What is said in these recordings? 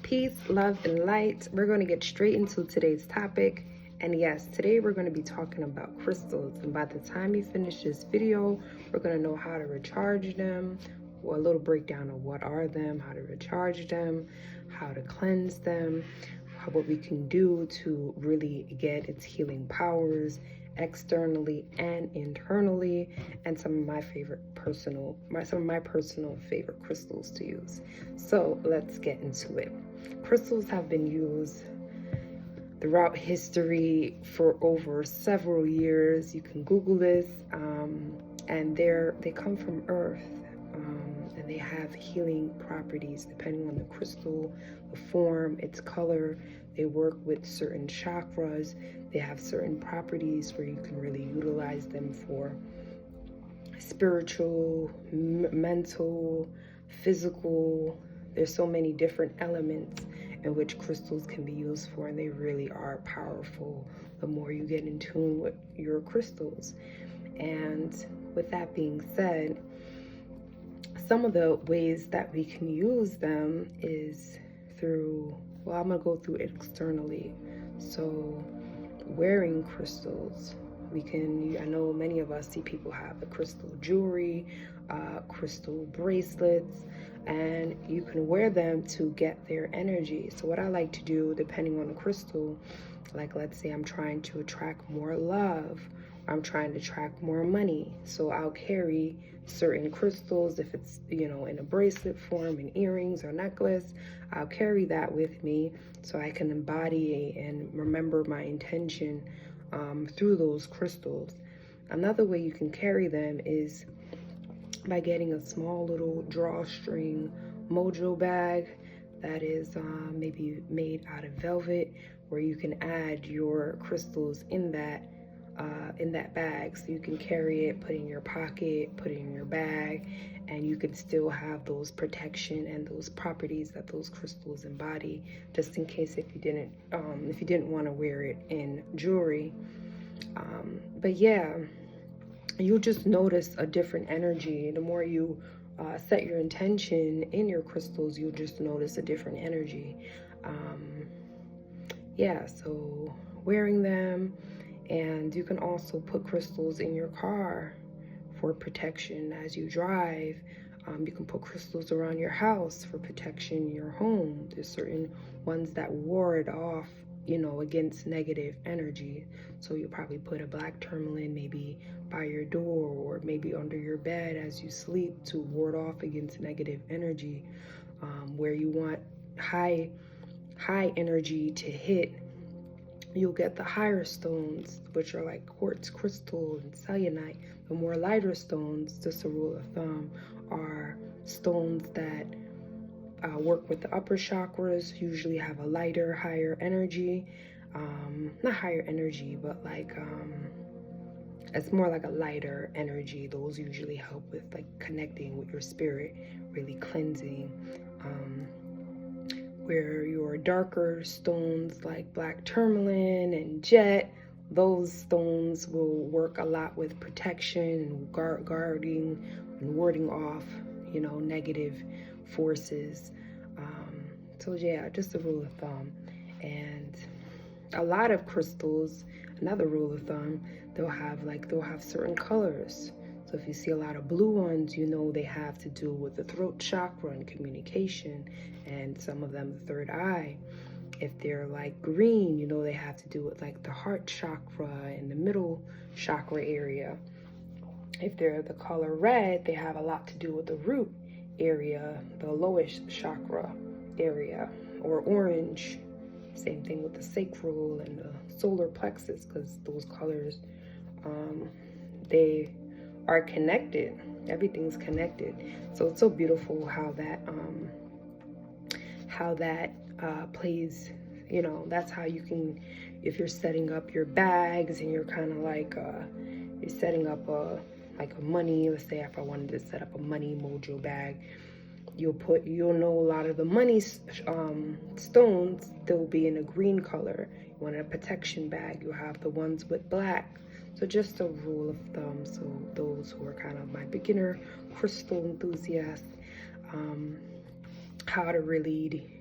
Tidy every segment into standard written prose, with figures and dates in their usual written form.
Peace, love, and light. We're going to get straight into today's topic. And yes, today we're going to be talking about crystals. And by the time you finish this video, we're going to know how to recharge them, or a little breakdown of what are them, how to recharge them, how to cleanse them, what we can do to really get its healing powers externally and internally, and some of my my personal favorite crystals to use. So let's get into it. Crystals have been used throughout history for over several years. You can Google this, and they come from Earth, and they have healing properties depending on the crystal, the form, its color. They work with certain chakras. They have certain properties where you can really utilize them for spiritual, mental, physical. There's so many different elements in which crystals can be used for, and they really are powerful the more you get in tune with your crystals. And with that being said, some of the ways that we can use them is through, well, I'm gonna go through it externally. So wearing crystals, I know many of us see people have the crystal jewelry, crystal bracelets, and you can wear them to get their energy. So what I like to do, depending on the crystal, like let's say I'm trying to attract more love, I'm trying to attract more money, so I'll carry certain crystals. If it's, in a bracelet form, in earrings or necklace, I'll carry that with me so I can embody and remember my intention through those crystals. Another way you can carry them is by getting a small little drawstring mojo bag that is maybe made out of velvet, where you can add your crystals in that bag, so you can carry it, put it in your pocket, put it in your bag, and you can still have those protection and those properties that those crystals embody, just in case if you didn't want to wear it in jewelry. But yeah, you'll just notice a different energy. The more you set your intention in your crystals, you'll just notice a different energy. So wearing them, and you can also put crystals in your car for protection as you drive. You can put crystals around your house for protection in your home. There's certain ones that ward off, against negative energy. So you'll probably put a black tourmaline maybe by your door, or maybe under your bed as you sleep, to ward off against negative energy. Where you want high energy to hit, you'll get the higher stones, which are like quartz crystal and selenite. The more lighter stones, just a rule of thumb, are stones that work with the upper chakras, usually have a lighter, higher energy. Not higher energy, but it's more like a lighter energy. Those usually help with connecting with your spirit, really cleansing. Where your darker stones like black tourmaline and jet, those stones will work a lot with protection and guarding and warding off, negative forces. So yeah, just a rule of thumb. And a lot of crystals, another rule of thumb, they'll have certain colors. So if you see a lot of blue ones, they have to do with the throat chakra and communication, and some of them the third eye. If they're like green, they have to do with the heart chakra and the middle chakra area. If they're the color red, they have a lot to do with the root area, the lowest chakra area. Or orange, same thing with the sacral and the solar plexus, because those colors, they are connected. Everything's connected. So it's so beautiful how that plays. That's how you can, if you're setting up your bags and you're kind of you're setting up a money, let's say if I wanted to set up a money mojo bag, you'll know a lot of the money stones, they'll be in a green color. You want a protection bag, you'll have the ones with black. So just a rule of thumb, so those who are kind of my beginner crystal enthusiasts, how to really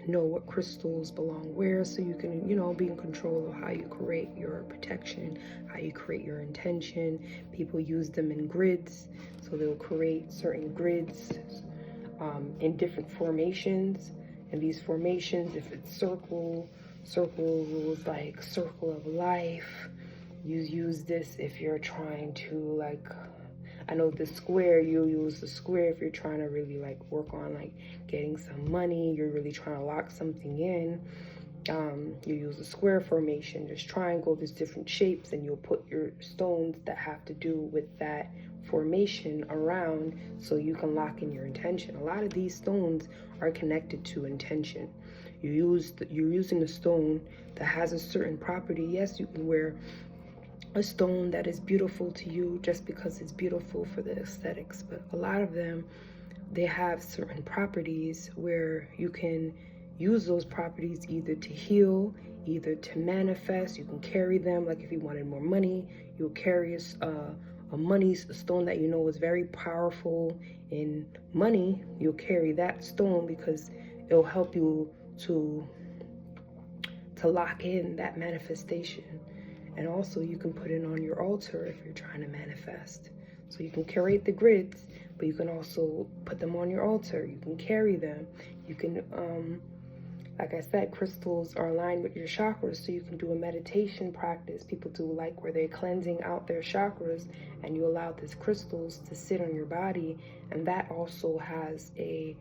know what crystals belong where, so you can, you know, be in control of how you create your protection, how you create your intention. People use them in grids, so they'll create certain grids in different formations. And these formations, if it's circle rules like circle of life. You use this if you're trying to, like, I know the square, you'll use the square if you're trying to really like work on like getting some money, you're really trying to lock something in. You use a square formation. There's triangle, there's different shapes, and you'll put your stones that have to do with that formation around so you can lock in your intention. A lot of these stones are connected to intention. You're using a stone that has a certain property. Yes, you can wear a stone that is beautiful to you just because it's beautiful for the aesthetics, but a lot of them, they have certain properties where you can use those properties either to heal, either to manifest. You can carry them, like if you wanted more money, you'll carry a stone that you know is very powerful in money. You'll carry that stone because it'll help you to lock in that manifestation. And also you can put it on your altar if you're trying to manifest. So you can curate the grids, but you can also put them on your altar. You can carry them. You can, like I said, crystals are aligned with your chakras, so you can do a meditation practice. People do like where they're cleansing out their chakras, and you allow these crystals to sit on your body, and that also has a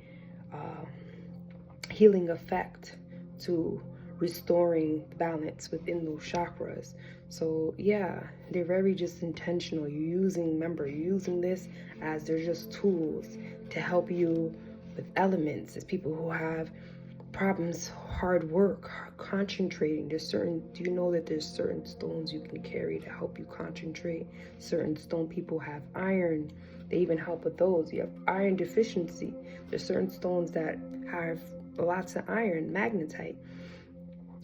healing effect to restoring balance within those chakras. So yeah, they're very just intentional. You're using this as they're just tools to help you with elements. As people who have problems, hard work, concentrating, do you know that there's certain stones you can carry to help you concentrate? Certain stone people have iron, they even help with those. You have iron deficiency, there's certain stones that have lots of iron, magnetite,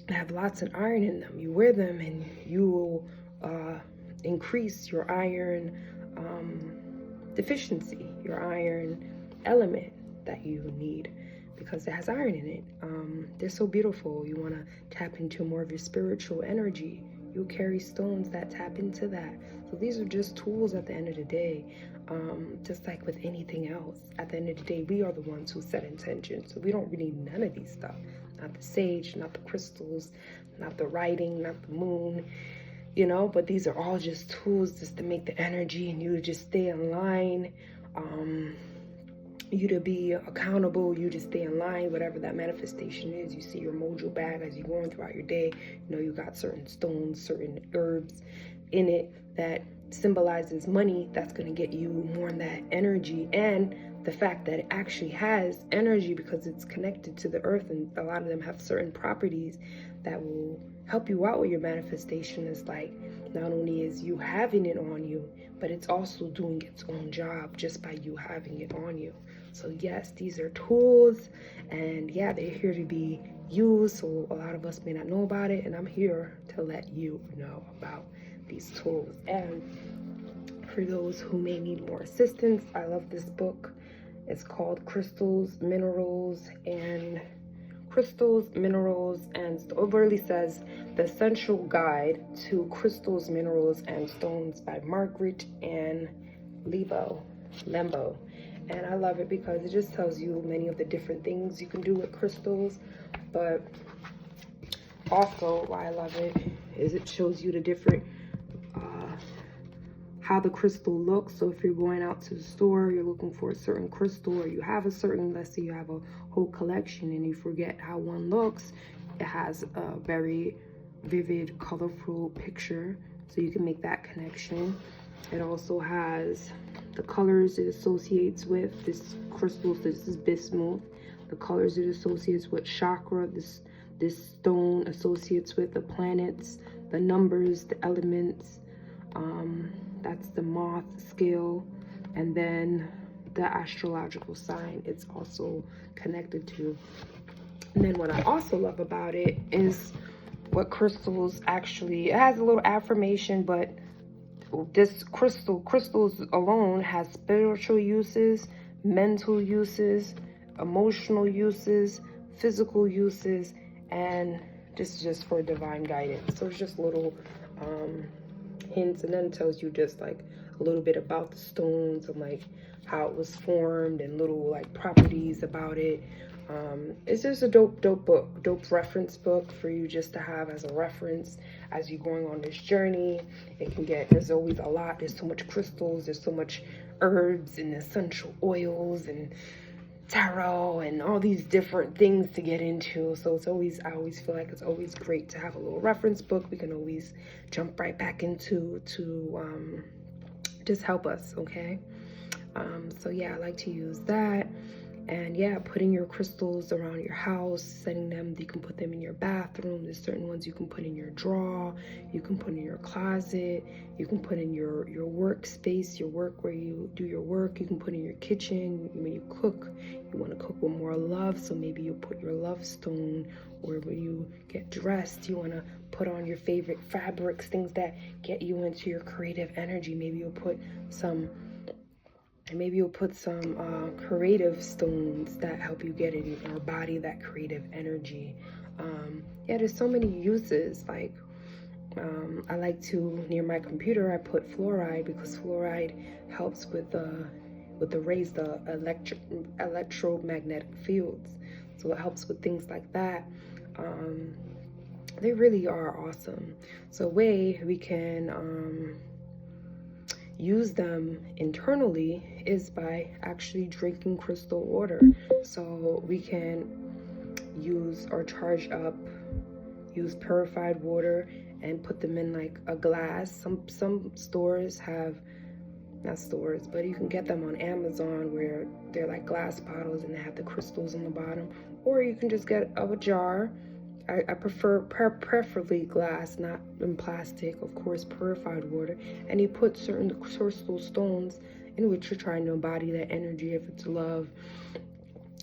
have lots of iron in them. You wear them and you will increase your iron deficiency, your iron element that you need, because it has iron in it. They're so beautiful. You want to tap into more of your spiritual energy, you'll carry stones that tap into that. So these are just tools at the end of the day. Just like with anything else, at the end of the day, we are the ones who set intention. So we don't really need none of these stuff. Not the sage, not the crystals, not the writing, not the moon, you know, but these are all just tools just to make the energy and you to just stay in line, you to be accountable, you just stay in line, whatever that manifestation is. You see your mojo bag as you're going throughout your day, you know, you got certain stones, certain herbs in it that symbolizes money. That's going to get you more in that energy, and the fact that it actually has energy because it's connected to the earth, and a lot of them have certain properties that will help you out with your manifestation. Is like, not only is you having it on you, but it's also doing its own job just by you having it on you. So yes, these are tools, and yeah, they're here to be used. So a lot of us may not know about it, and I'm here to let you know about these tools. And for those who may need more assistance, I love this book. It's called Crystals, Minerals, and it literally says The Essential Guide to Crystals, Minerals, and Stones by Margaret Ann Lembo. And I love it because it just tells you many of the different things you can do with crystals. But also why I love it is it shows you the different how the crystal looks. So if you're going out to the store, you're looking for a certain crystal, or you have a certain, let's say you have a whole collection and you forget how one looks, it has a very vivid, colorful picture, so you can make that connection. It also has the colors it associates with. This crystal, this is bismuth, the colors it associates with chakra, this stone associates with the planets, the numbers, the elements, that's the moth scale, and then the astrological sign it's also connected to. And then what I also love about it is what crystals actually, it has a little affirmation, but this crystals alone has spiritual uses, mental uses, emotional uses, physical uses, and this is just for divine guidance. So it's just little hints, and then it tells you just like a little bit about the stones and like how it was formed and little like properties about it. It's just a dope book, dope reference book for you just to have as a reference as you're going on this journey. It can get, there's always a lot, there's so much crystals, there's so much herbs and essential oils and tarot and all these different things to get into. So it's always, I always feel like it's always great to have a little reference book we can always jump right back into to just help us, okay? So yeah, I like to use that. And yeah, putting your crystals around your house, setting them, you can put them in your bathroom. There's certain ones you can put in your drawer, you can put in your closet, you can put in your workspace, your work where you do your work. You can put in your kitchen. When you cook, you want to cook with more love, so maybe you put your love stone. Or when you get dressed, you want to put on your favorite fabrics, things that get you into your creative energy. Maybe you'll put some creative stones that help you get in your body that creative energy. Yeah, there's so many uses. Like I like to, near my computer, I put fluoride, because fluoride helps with the rays, the electromagnetic fields. So it helps with things like that. They really are awesome. So a way we can use them internally is by actually drinking crystal water. So we can use or charge up, use purified water and put them in like a glass. Some stores have, not stores, but you can get them on Amazon where they're like glass bottles and they have the crystals in the bottom. Or you can just get a jar. I prefer preferably glass, not in plastic, of course, purified water. And you put certain crystal stones in which you're trying to embody that energy. If it's love,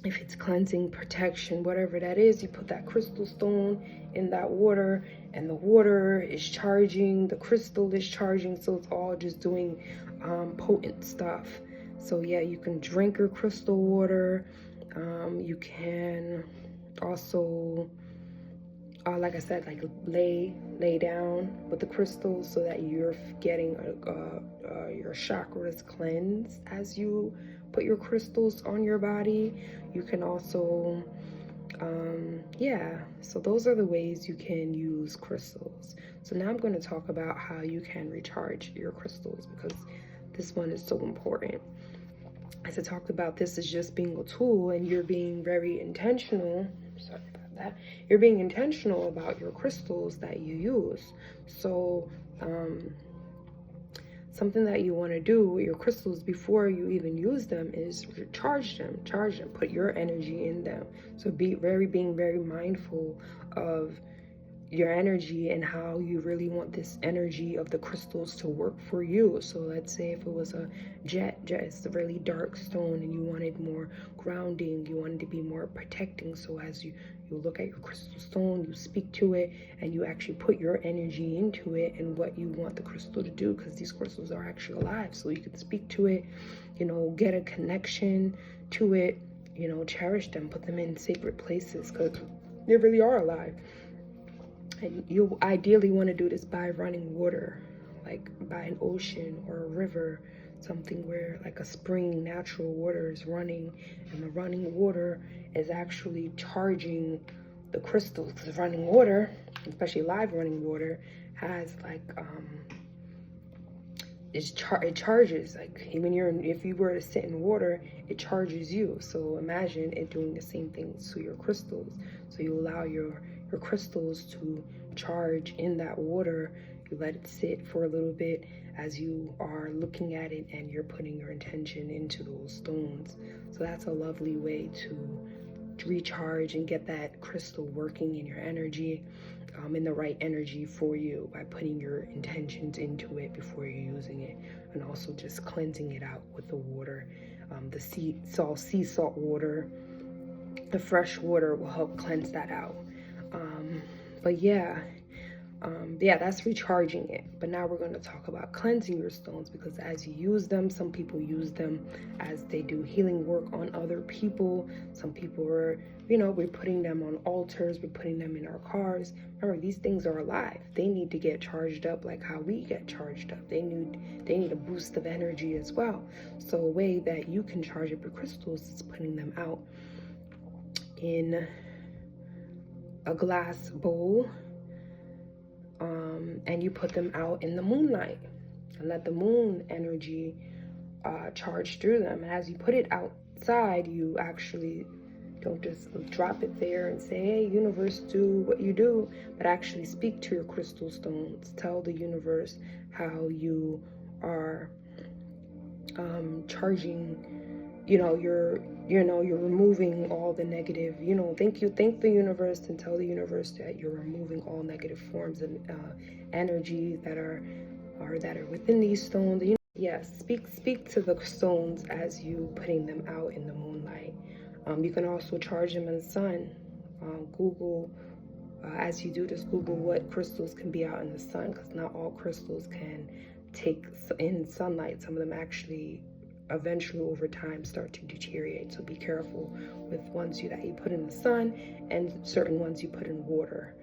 if it's cleansing, protection, whatever that is, you put that crystal stone in that water, and the water is charging, the crystal is charging, so it's all just doing potent stuff. So yeah, you can drink your crystal water. You can also, like I said, like lay down with the crystals so that you're getting your chakras cleansed as you put your crystals on your body. You can also, yeah, so those are the ways you can use crystals. So now I'm going to talk about how you can recharge your crystals, because this one is so important. As I talked about, this is just being a tool, and you're being very intentional. Sorry about that. You're being intentional about your crystals that you use. So something that you want to do with your crystals before you even use them is charge them, put your energy in them. So being very mindful of your energy and how you really want this energy of the crystals to work for you. So let's say if it was a jet is a really dark stone and you wanted more grounding, you wanted to be more protecting. So as you look at your crystal stone, you speak to it, and you actually put your energy into it and what you want the crystal to do, because these crystals are actually alive. So you can speak to it, get a connection to it, cherish them, put them in sacred places, because they really are alive. And you ideally want to do this by running water, like by an ocean or a river, something where like a spring, natural water is running, and the running water is actually charging the crystals. Because running water, especially live running water, has like it charges. Like if you were to sit in water, it charges you. So imagine it doing the same thing to your crystals. So you allow your crystals to charge in that water. You let it sit for a little bit as you are looking at it, and you're putting your intention into those stones. So that's a lovely way to recharge and get that crystal working in your energy, in the right energy for you, by putting your intentions into it before you're using it, and also just cleansing it out with the water. The sea salt water, the fresh water will help cleanse that out. But yeah, Yeah, that's recharging it. But now we're going to talk about cleansing your stones, because as you use them, some people use them as they do healing work on other people. Some people are, we're putting them on altars, we're putting them in our cars. Remember, these things are alive. They need to get charged up like how we get charged up. They need a boost of energy as well. So a way that you can charge up your crystals is putting them out in a glass bowl, and you put them out in the moonlight and let the moon energy charge through them. And as you put it outside, you actually don't just drop it there and say, hey, universe, do what you do, but actually speak to your crystal stones. Tell the universe how you are charging, you're removing all the negative, thank the universe and tell the universe that you're removing all negative forms of energy that are within these stones. Yes, speak to the stones as you putting them out in the moonlight. You can also charge them in the sun. Google, as you do this, Google what crystals can be out in the sun, because not all crystals can take in sunlight. Some of them actually eventually over time start to deteriorate. So be careful with ones that you put in the sun and certain ones you put in water.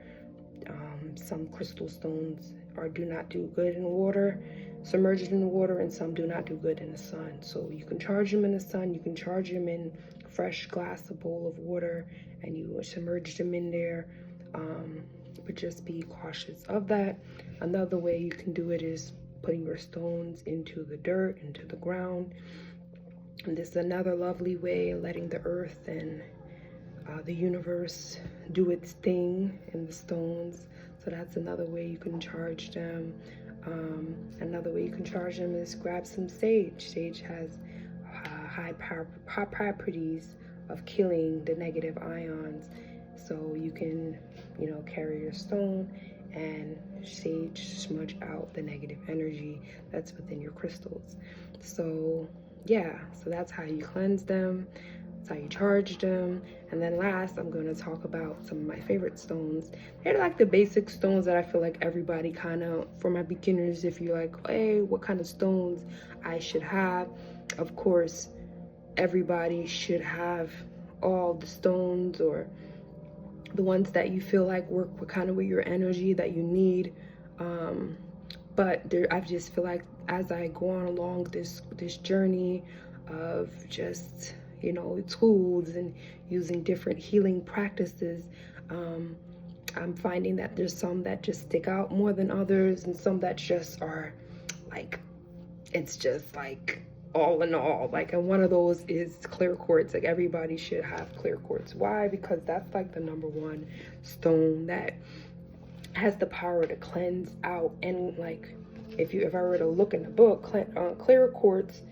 Some crystal stones do not do good in water, submerged in the water, and some do not do good in the sun. So you can charge them in the sun, you can charge them in a fresh glass, a bowl of water, and you submerge them in there. But just be cautious of that. Another way you can do it is putting your stones into the dirt, into the ground. And this is another lovely way of letting the earth and the universe do its thing in the stones. So that's another way you can charge them. Another way you can charge them is grab some sage. Sage has high properties of killing the negative ions. So you can, carry your stone and sage smudge out the negative energy that's within your crystals. So yeah, so that's how you cleanse them. That's how you charge them. And then last, I'm going to talk about some of my favorite stones. They're like the basic stones that I feel like everybody kind of, for my beginners, if you're like, hey, what kind of stones I should have? Of course, everybody should have all the stones, or the ones that you feel like work with your energy that you need. But I just feel like as I go on along this journey of just, tools and using different healing practices, I'm finding that there's some that just stick out more than others, and some that just are like, it's just like all in all. And one of those is clear quartz. Like, everybody should have clear quartz. Why? Because that's like the #1 stone that has the power to cleanse out. And like, if I were to look in the book, clear quartz,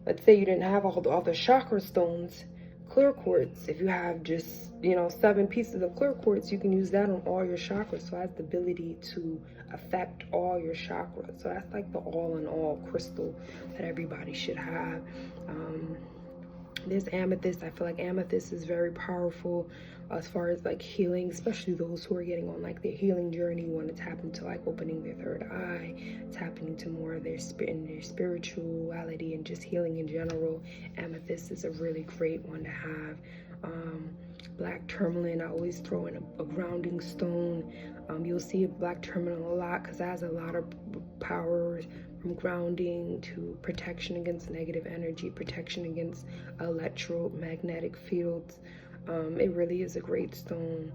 let's say you didn't have all the chakra stones, clear quartz, if you have just 7 pieces of clear quartz, you can use that on all your chakras. So it has the ability to affect all your chakras. So that's like the all-in-all crystal that everybody should have. There's amethyst. I feel like amethyst is very powerful as far as like healing, especially those who are getting on like their healing journey, want to tap into like opening their third eye, tapping into more of their spirituality and just healing in general. Amethyst is a really great one to have. Black tourmaline, I always throw in a grounding stone. You'll see black tourmaline a lot because it has a lot of power, from grounding to protection against negative energy, protection against electromagnetic fields. It really is a great stone.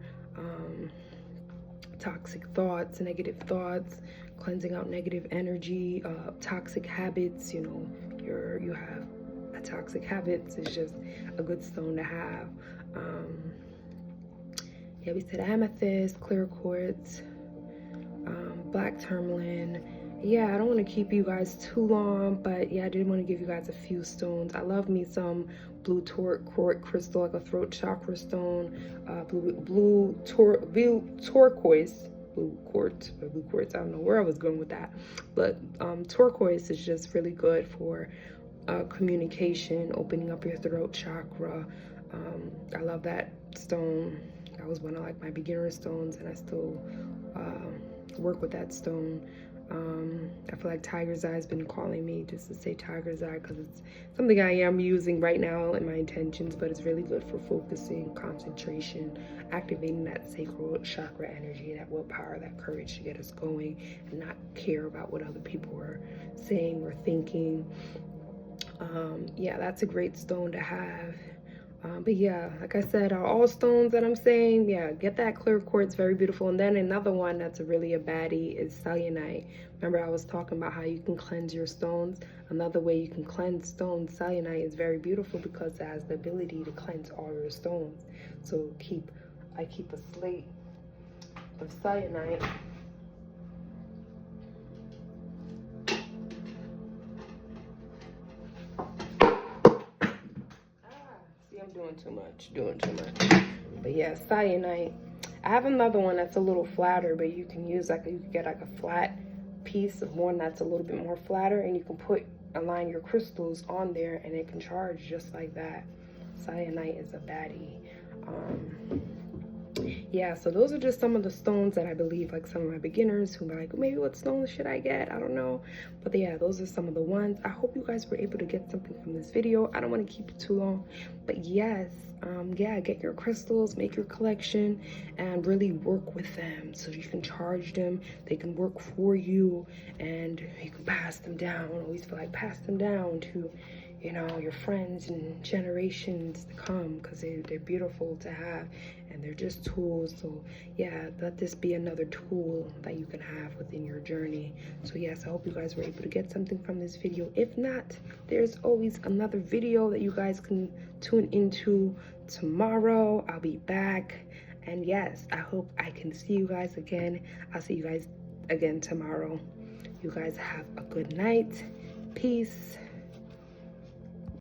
Toxic thoughts, negative thoughts, cleansing out negative energy, toxic habits. You have a toxic habits is just a good stone to have. Yeah, we said amethyst, clear quartz, black tourmaline. Yeah, I don't want to keep you guys too long, but yeah, I did want to give you guys a few stones. I love me some blue turquoise crystal, like a throat chakra stone, blue turquoise, blue quartz. I don't know where I was going with that, but turquoise is just really good for communication, opening up your throat chakra. I love that stone. that was one of like my beginner stones, and I still work with that stone. I feel like Tiger's Eye has been calling me just to say Tiger's Eye, because it's something I am using right now in my intentions, but it's really good for focusing, concentration, activating that sacral chakra energy, that willpower, that courage to get us going and not care about what other people are saying or thinking. Yeah, that's a great stone to have. But yeah, like I said, all stones that I'm saying, yeah, get that clear quartz, very beautiful. And then another one that's really a baddie is selenite. Remember I was talking about how you can cleanse your stones? Another way you can cleanse stones, selenite is very beautiful because it has the ability to cleanse all your stones. So I keep a slate of selenite. I'm doing too much. But yeah, selenite. I have another one that's a little flatter, but you can use like, you can get like a flat piece of one that's a little bit more flatter, and you can align your crystals on there, and it can charge just like that. Selenite is a baddie. Yeah, so those are just some of the stones that I believe, like some of my beginners who are like, maybe what stones should I get? I don't know. But yeah, those are some of the ones. I hope you guys were able to get something from this video. I don't want to keep it too long, but yes, yeah, get your crystals, make your collection, and really work with them so you can charge them. They can work for you, and you can pass them down. I always feel like pass them down to, you know, your friends and generations to come, because they're beautiful to have, and they're just tools. So yeah, let this be another tool that you can have within your journey. So yes, I hope you guys were able to get something from this video. If not, there's always another video that you guys can tune into tomorrow. I'll be back, and yes, I hope I can see you guys again. I'll see you guys again tomorrow. You guys have a good night. Peace.